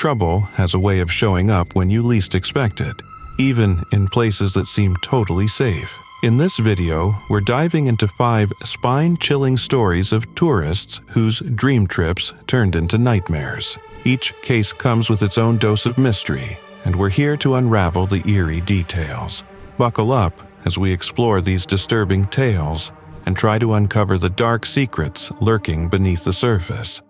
trouble has a way of showing up when you least expect it, even in places that seem totally safe. In this video, we're diving into 5 spine-chilling stories of tourists whose dream trips turned into nightmares. Each case comes with its own dose of mystery, and we're here to unravel the eerie details. Buckle up as we explore these disturbing tales and try to uncover the dark secrets lurking beneath the surface.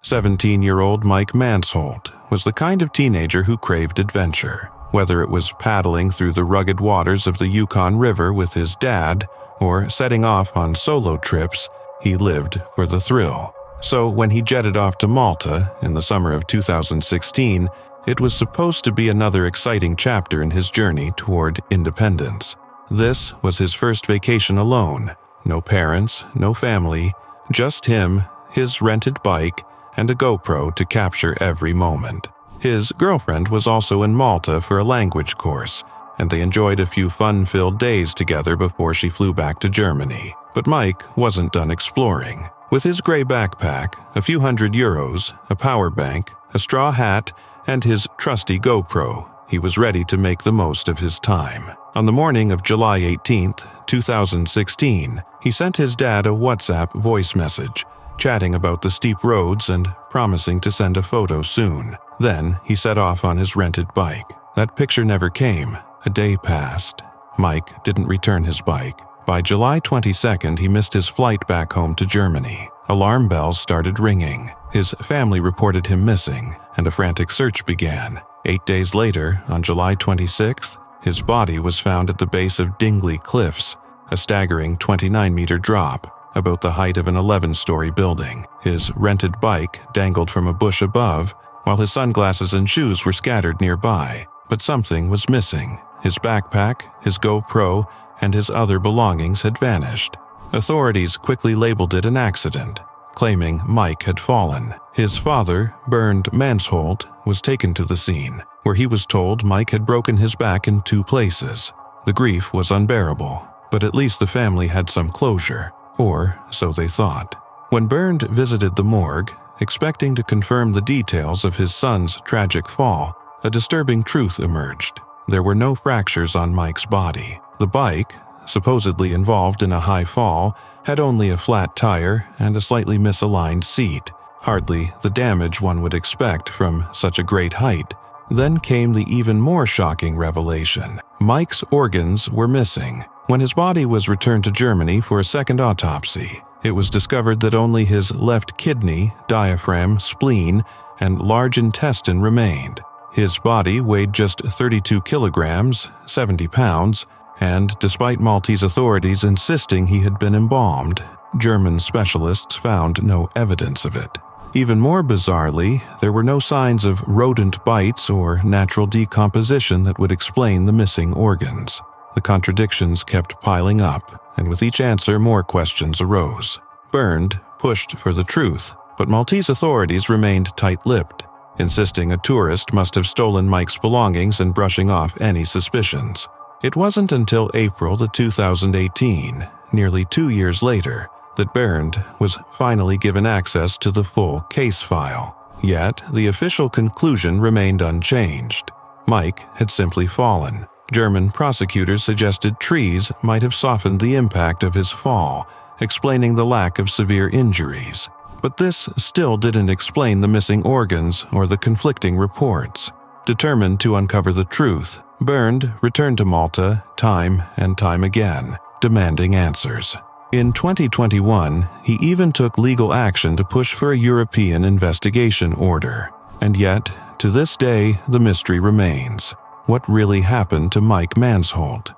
17-year-old Mike Mansholt was the kind of teenager who craved adventure. Whether it was paddling through the rugged waters of the Yukon River with his dad or setting off on solo trips, he lived for the thrill. So when he jetted off to Malta in the summer of 2016, it was supposed to be another exciting chapter in his journey toward independence. This was his first vacation alone. No parents, no family, just him, his rented bike, and a GoPro to capture every moment. His girlfriend was also in Malta for a language course, and they enjoyed a few fun-filled days together before she flew back to Germany. But Mike wasn't done exploring. With his gray backpack, a few €100, a power bank, a straw hat, and his trusty GoPro, he was ready to make the most of his time. On the morning of July 18, 2016, he sent his dad a WhatsApp voice message, chatting about the steep roads and promising to send a photo soon. Then he set off on his rented bike. That picture never came. A day passed. Mike didn't return his bike. By July 22nd, he missed his flight back home to Germany. Alarm bells started ringing. His family reported him missing, and a frantic search began. 8 days later, on July 26th, his body was found at the base of Dingley Cliffs, a staggering 29-meter drop, about the height of an 11-story building. His rented bike dangled from a bush above, while his sunglasses and shoes were scattered nearby. But something was missing. His backpack, his GoPro, and his other belongings had vanished. Authorities quickly labeled it an accident, claiming Mike had fallen. His father, Bernd Mansholt, was taken to the scene, where he was told Mike had broken his back in 2 places. The grief was unbearable, but at least the family had some closure, or so they thought. When Bernd visited the morgue, expecting to confirm the details of his son's tragic fall, a disturbing truth emerged. There were no fractures on Mike's body. The bike, supposedly involved in a high fall, had only a flat tire and a slightly misaligned seat, hardly the damage one would expect from such a great height. Then came the even more shocking revelation. Mike's organs were missing. When his body was returned to Germany for a second autopsy, it was discovered that only his left kidney, diaphragm, spleen, and large intestine remained. His body weighed just 32 kilograms, 70 pounds, and despite Maltese authorities insisting he had been embalmed, German specialists found no evidence of it. Even more bizarrely, there were no signs of rodent bites or natural decomposition that would explain the missing organs. The contradictions kept piling up, and with each answer more questions arose. Bernd pushed for the truth, but Maltese authorities remained tight-lipped, insisting a tourist must have stolen Mike's belongings and brushing off any suspicions. It wasn't until April 2018, nearly 2 years later, that Bernd was finally given access to the full case file. Yet, the official conclusion remained unchanged. Mike had simply fallen. German prosecutors suggested trees might have softened the impact of his fall, explaining the lack of severe injuries. But this still didn't explain the missing organs or the conflicting reports. Determined to uncover the truth, Bernd returned to Malta time and time again, demanding answers. In 2021, he even took legal action to push for a European investigation order. And yet, to this day, the mystery remains. What really happened to Mike Mansholt?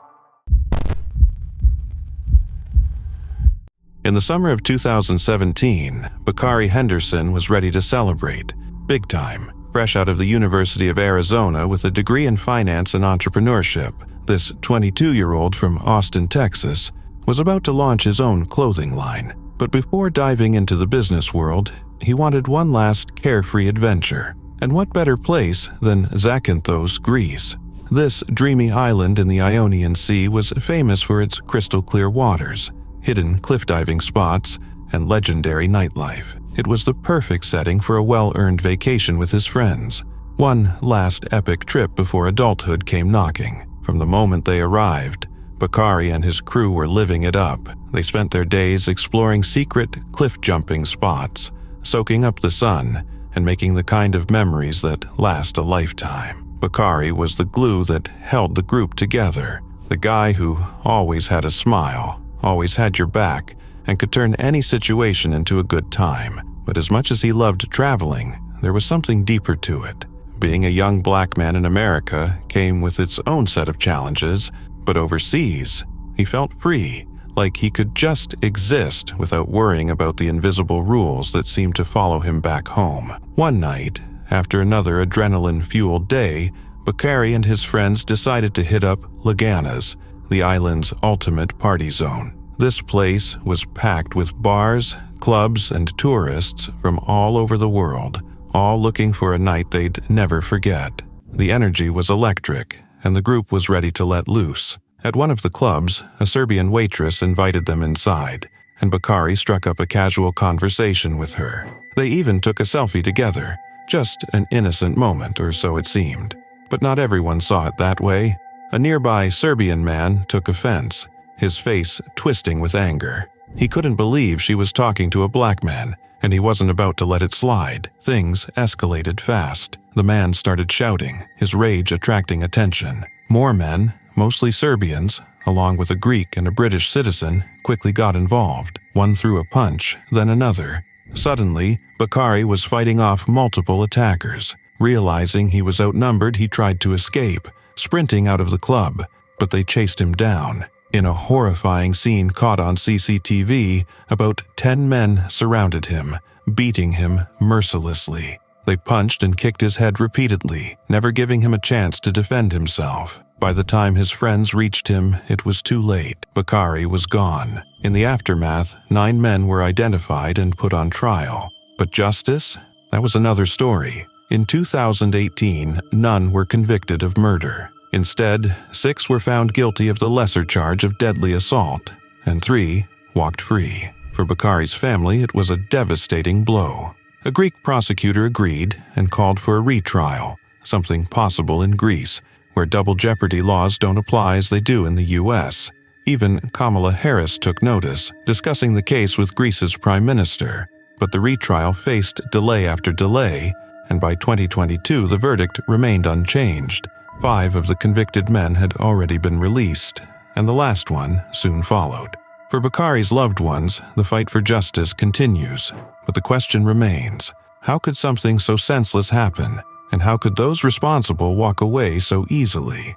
In the summer of 2017, Bakari Henderson was ready to celebrate, big time. Fresh out of the University of Arizona with a degree in finance and entrepreneurship, this 22-year-old from Austin, Texas, was about to launch his own clothing line. But before diving into the business world, he wanted one last carefree adventure. And what better place than Zakynthos, Greece? This dreamy island in the Ionian Sea was famous for its crystal-clear waters, hidden cliff diving spots, and legendary nightlife. It was the perfect setting for a well-earned vacation with his friends. One last epic trip before adulthood came knocking. From the moment they arrived, Bakari and his crew were living it up. They spent their days exploring secret, cliff-jumping spots, soaking up the sun, and making the kind of memories that last a lifetime. Bakari was the glue that held the group together, the guy who always had a smile, always had your back, and could turn any situation into a good time. But as much as he loved traveling, there was something deeper to it. Being a young black man in America came with its own set of challenges, but overseas, he felt free, like he could just exist without worrying about the invisible rules that seemed to follow him back home. One night, after another adrenaline-fueled day, Bakari and his friends decided to hit up Lagana's, the island's ultimate party zone. This place was packed with bars, clubs, and tourists from all over the world, all looking for a night they'd never forget. The energy was electric, and the group was ready to let loose. At one of the clubs, a Serbian waitress invited them inside, and Bakari struck up a casual conversation with her. They even took a selfie together, just an innocent moment, or so it seemed. But not everyone saw it that way. A nearby Serbian man took offense, his face twisting with anger. He couldn't believe she was talking to a black man, and he wasn't about to let it slide. Things escalated fast. The man started shouting, his rage attracting attention. More men, mostly Serbians, along with a Greek and a British citizen, quickly got involved. One threw a punch, then another. Suddenly, Bakari was fighting off multiple attackers. Realizing he was outnumbered, he tried to escape, sprinting out of the club, but they chased him down. In a horrifying scene caught on CCTV, about 10 men surrounded him, beating him mercilessly. They punched and kicked his head repeatedly, never giving him a chance to defend himself. By the time his friends reached him, it was too late. Bakari was gone. In the aftermath, 9 men were identified and put on trial. But justice? That was another story. In 2018, none were convicted of murder. Instead, 6 were found guilty of the lesser charge of deadly assault, and 3 walked free. For Bakari's family, it was a devastating blow. A Greek prosecutor agreed and called for a retrial, something possible in Greece, where double jeopardy laws don't apply as they do in the US. Even Kamala Harris took notice, discussing the case with Greece's prime minister. But the retrial faced delay after delay, and by 2022 the verdict remained unchanged. 5 of the convicted men had already been released, and the last one soon followed. For Bakari's loved ones, the fight for justice continues, but the question remains, how could something so senseless happen, and how could those responsible walk away so easily?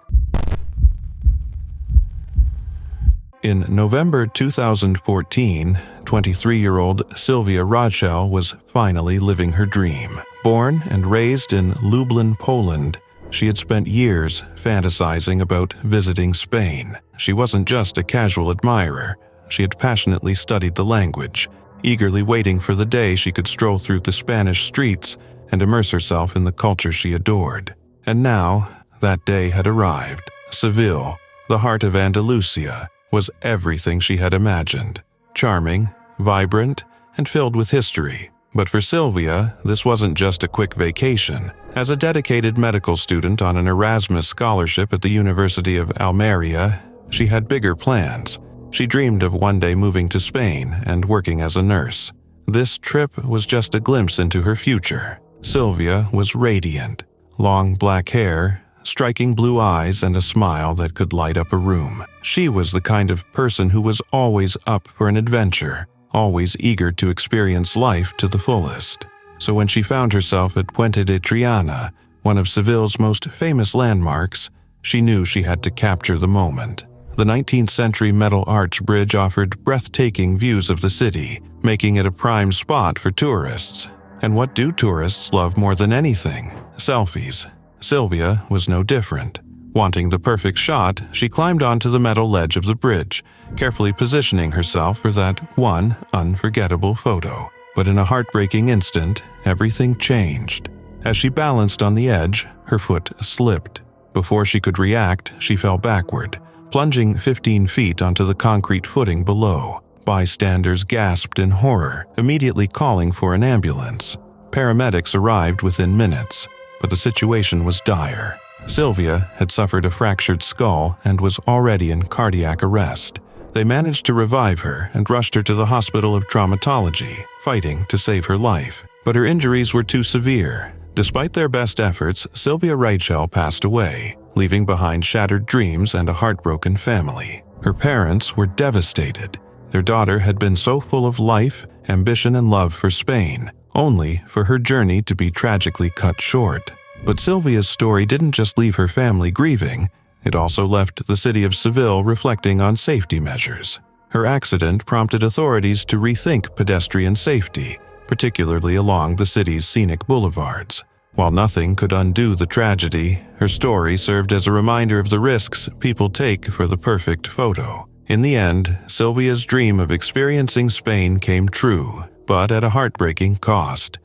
In November 2014, 23-year-old Sylvia Rochelle was finally living her dream. Born and raised in Lublin, Poland, she had spent years fantasizing about visiting Spain. She wasn't just a casual admirer. She had passionately studied the language, eagerly waiting for the day she could stroll through the Spanish streets and immerse herself in the culture she adored. And now, that day had arrived. Seville, the heart of Andalusia, was everything she had imagined. Charming, vibrant, and filled with history. But for Sylvia, this wasn't just a quick vacation. As a dedicated medical student on an Erasmus scholarship at the University of Almeria, she had bigger plans. She dreamed of one day moving to Spain and working as a nurse. This trip was just a glimpse into her future. Sylvia was radiant. Long black hair, striking blue eyes, and a smile that could light up a room. She was the kind of person who was always up for an adventure, always eager to experience life to the fullest. So when she found herself at Puente de Triana, one of Seville's most famous landmarks, she knew she had to capture the moment. The 19th century metal arch bridge offered breathtaking views of the city, making it a prime spot for tourists. And what do tourists love more than anything? Selfies. Sylvia was no different. Wanting the perfect shot, she climbed onto the metal ledge of the bridge, carefully positioning herself for that one unforgettable photo. But in a heartbreaking instant, everything changed. As she balanced on the edge, her foot slipped. Before she could react, she fell backward, plunging 15 feet onto the concrete footing below. Bystanders gasped in horror, immediately calling for an ambulance. Paramedics arrived within minutes, but the situation was dire. Sylvia had suffered a fractured skull and was already in cardiac arrest. They managed to revive her and rushed her to the Hospital of Traumatology, fighting to save her life. But her injuries were too severe. Despite their best efforts, Sylvia Rachel passed away, leaving behind shattered dreams and a heartbroken family. Her parents were devastated. Their daughter had been so full of life, ambition, and love for Spain, only for her journey to be tragically cut short. But Sylvia's story didn't just leave her family grieving, it also left the city of Seville reflecting on safety measures. Her accident prompted authorities to rethink pedestrian safety, particularly along the city's scenic boulevards. While nothing could undo the tragedy, her story served as a reminder of the risks people take for the perfect photo. In the end, Sylvia's dream of experiencing Spain came true, but at a heartbreaking cost.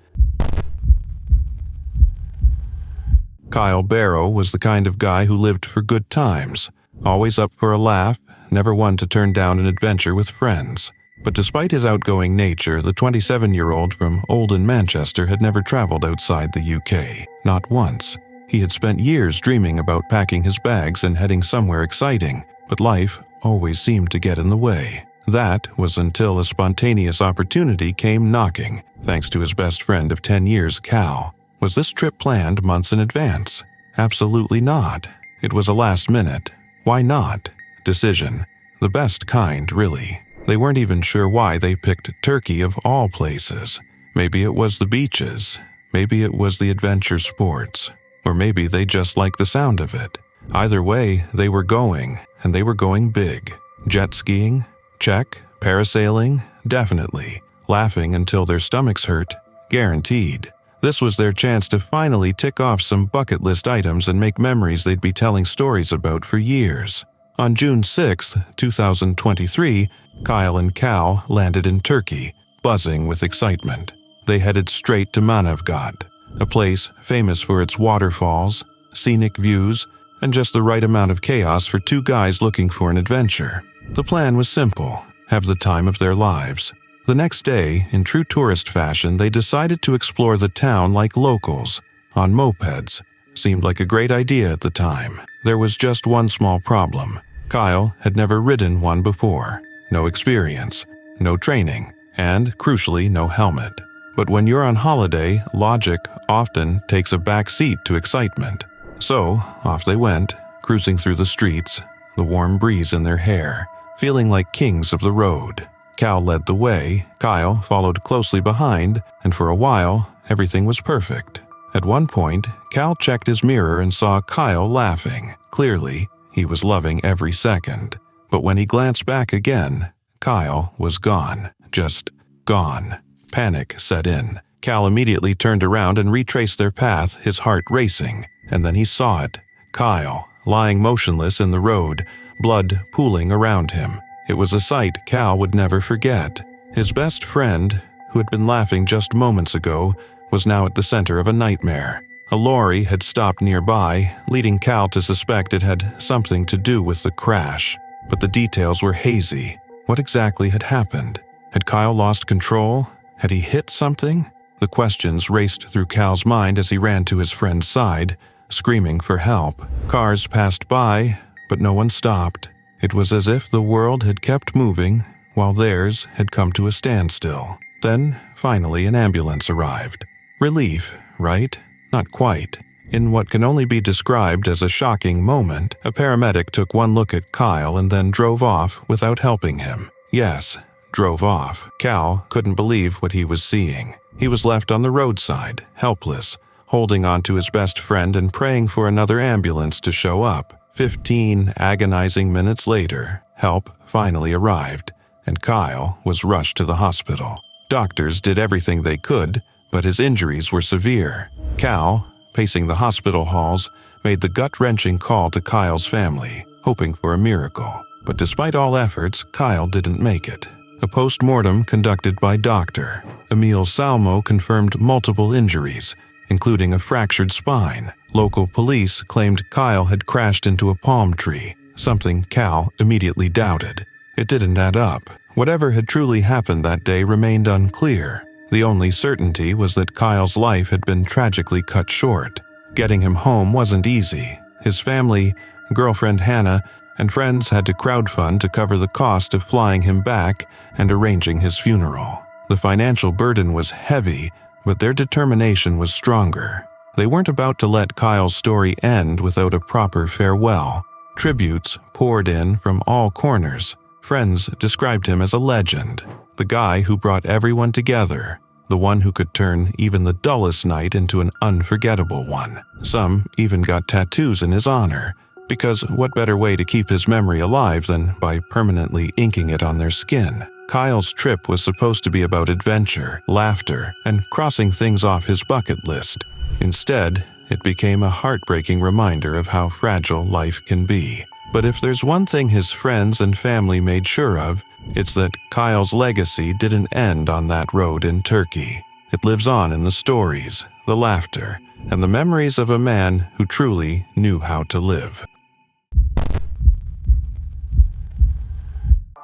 Kyle Barrow was the kind of guy who lived for good times, always up for a laugh, never one to turn down an adventure with friends. But despite his outgoing nature, the 27-year-old from Oldham, Manchester had never traveled outside the UK, not once. He had spent years dreaming about packing his bags and heading somewhere exciting, but life always seemed to get in the way. That was until a spontaneous opportunity came knocking, thanks to his best friend of 10 years, Cal. Was this trip planned months in advance? Absolutely not. It was a last-minute, why not decision. The best kind, really. They weren't even sure why they picked Turkey of all places. Maybe it was the beaches, maybe it was the adventure sports, or maybe they just liked the sound of it. Either way, they were going, and they were going big. Jet skiing? Check. Parasailing? Definitely. Laughing until their stomachs hurt? Guaranteed. This was their chance to finally tick off some bucket list items and make memories they'd be telling stories about for years. On June 6, 2023, Kyle and Cal landed in Turkey, buzzing with excitement. They headed straight to Manavgat, a place famous for its waterfalls, scenic views, and just the right amount of chaos for two guys looking for an adventure. The plan was simple: have the time of their lives. The next day, in true tourist fashion, they decided to explore the town like locals, on mopeds. Seemed like a great idea at the time. There was just one small problem. Kyle had never ridden one before. No experience, no training, and, crucially, no helmet. But when you're on holiday, logic often takes a back seat to excitement. So, off they went, cruising through the streets, the warm breeze in their hair, feeling like kings of the road. Cal led the way, Kyle followed closely behind, and for a while, everything was perfect. At one point, Cal checked his mirror and saw Kyle laughing. Clearly, he was loving every second. But when he glanced back again, Kyle was gone. Just gone. Panic set in. Cal immediately turned around and retraced their path, his heart racing. And then he saw it. Kyle, lying motionless in the road, blood pooling around him. It was a sight Cal would never forget. His best friend, who had been laughing just moments ago, was now at the center of a nightmare. A lorry had stopped nearby, leading Cal to suspect it had something to do with the crash. But the details were hazy. What exactly had happened? Had Kyle lost control? Had he hit something? The questions raced through Cal's mind as he ran to his friend's side, screaming for help. Cars passed by, but no one stopped. It was as if the world had kept moving, while theirs had come to a standstill. Then, finally, an ambulance arrived. Relief, right? Not quite. In what can only be described as a shocking moment, a paramedic took one look at Kyle and then drove off without helping him. Yes, drove off. Cal couldn't believe what he was seeing. He was left on the roadside, helpless, holding on to his best friend and praying for another ambulance to show up. 15 agonizing minutes later, help finally arrived, and Kyle was rushed to the hospital. Doctors did everything they could, but his injuries were severe. Cal, pacing the hospital halls, made the gut-wrenching call to Kyle's family, hoping for a miracle. But despite all efforts, Kyle didn't make it. A post-mortem conducted by Dr. Emil Salmo confirmed multiple injuries, including a fractured spine. Local police claimed Kyle had crashed into a palm tree, something Cal immediately doubted. It didn't add up. Whatever had truly happened that day remained unclear. The only certainty was that Kyle's life had been tragically cut short. Getting him home wasn't easy. His family, girlfriend Hannah, and friends had to crowdfund to cover the cost of flying him back and arranging his funeral. The financial burden was heavy, but their determination was stronger. They weren't about to let Kyle's story end without a proper farewell. Tributes poured in from all corners. Friends described him as a legend, the guy who brought everyone together, the one who could turn even the dullest night into an unforgettable one. Some even got tattoos in his honor, because what better way to keep his memory alive than by permanently inking it on their skin? Kyle's trip was supposed to be about adventure, laughter, and crossing things off his bucket list. Instead, it became a heartbreaking reminder of how fragile life can be. But if there's one thing his friends and family made sure of, it's that Kyle's legacy didn't end on that road in Turkey. It lives on in the stories, the laughter, and the memories of a man who truly knew how to live.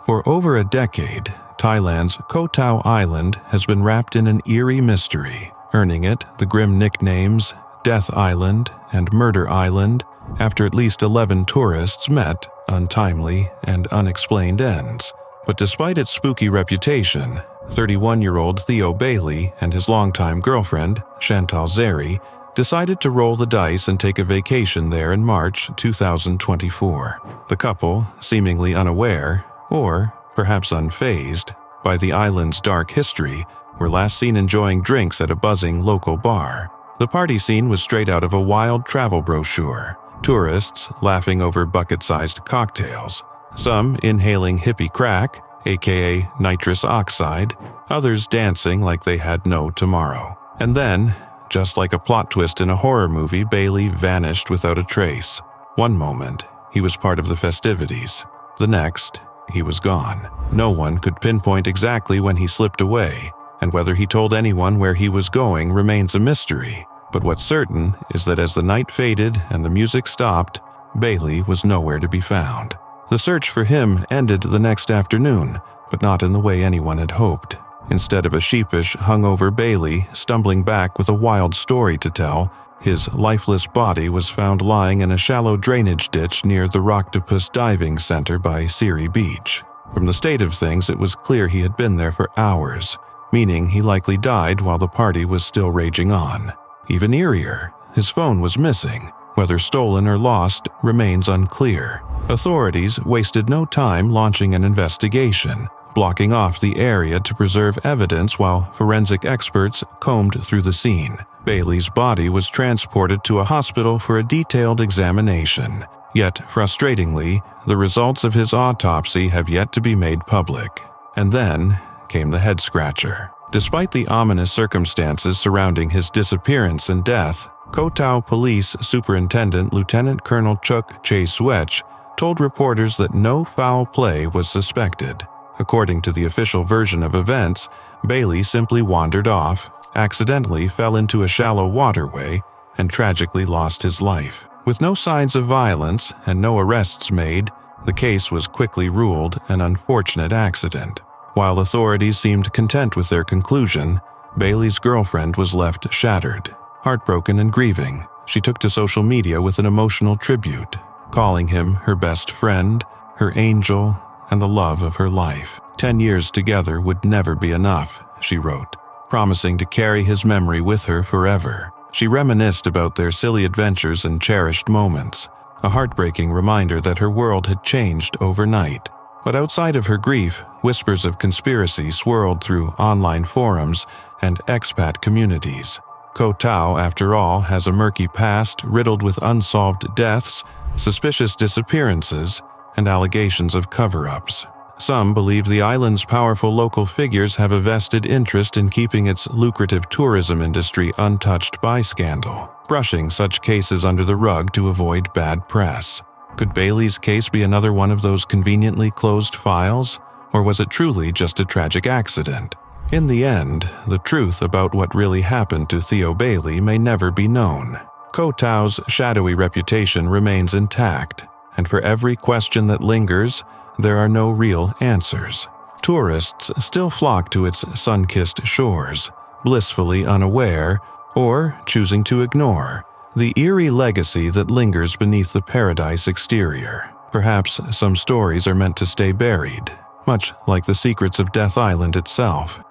For over a decade, Thailand's Koh Tao Island has been wrapped in an eerie mystery, earning it the grim nicknames Death Island and Murder Island after at least 11 tourists met untimely and unexplained ends. But despite its spooky reputation, 31-year-old Theo Bailey and his longtime girlfriend, Chantal Zeri, decided to roll the dice and take a vacation there in March 2024. The couple, seemingly unaware, or perhaps unfazed, by the island's dark history, were last seen enjoying drinks at a buzzing local bar. The party scene was straight out of a wild travel brochure. Tourists laughing over bucket-sized cocktails, some inhaling hippie crack, aka nitrous oxide, others dancing like they had no tomorrow. And then, just like a plot twist in a horror movie, Bailey vanished without a trace. One moment, he was part of the festivities. The next, he was gone. No one could pinpoint exactly when he slipped away, and whether he told anyone where he was going remains a mystery. But what's certain is that as the night faded and the music stopped, Bailey was nowhere to be found. The search for him ended the next afternoon, but not in the way anyone had hoped. Instead of a sheepish, hungover Bailey stumbling back with a wild story to tell, his lifeless body was found lying in a shallow drainage ditch near the Rocktopus Diving Center by Siri Beach. From the state of things, it was clear he had been there for hours, meaning he likely died while the party was still raging on. Even eerier, his phone was missing. Whether stolen or lost remains unclear. Authorities wasted no time launching an investigation, blocking off the area to preserve evidence while forensic experts combed through the scene. Bailey's body was transported to a hospital for a detailed examination. Yet, frustratingly, the results of his autopsy have yet to be made public. And then came the head-scratcher. Despite the ominous circumstances surrounding his disappearance and death, Koh Tao Police Superintendent Lieutenant Colonel Chuk Chae-Suech told reporters that no foul play was suspected. According to the official version of events, Bailey simply wandered off, accidentally fell into a shallow waterway, and tragically lost his life. With no signs of violence and no arrests made, the case was quickly ruled an unfortunate accident. While authorities seemed content with their conclusion, Bailey's girlfriend was left shattered. Heartbroken and grieving, she took to social media with an emotional tribute, calling him her best friend, her angel, and the love of her life. 10 years together would never be enough, she wrote, promising to carry his memory with her forever. She reminisced about their silly adventures and cherished moments, a heartbreaking reminder that her world had changed overnight. But outside of her grief, whispers of conspiracy swirled through online forums and expat communities. Koh Tao, after all, has a murky past riddled with unsolved deaths, suspicious disappearances, and allegations of cover-ups. Some believe the island's powerful local figures have a vested interest in keeping its lucrative tourism industry untouched by scandal, brushing such cases under the rug to avoid bad press. Could Bailey's case be another one of those conveniently closed files, or was it truly just a tragic accident? In the end, the truth about what really happened to Theo Bailey may never be known. Koh Tao's shadowy reputation remains intact, and for every question that lingers, there are no real answers. tourists still flock to its sun-kissed shores, blissfully unaware, or choosing to ignore, the eerie legacy that lingers beneath the paradise exterior. Perhaps some stories are meant to stay buried, much like the secrets of Death Island itself.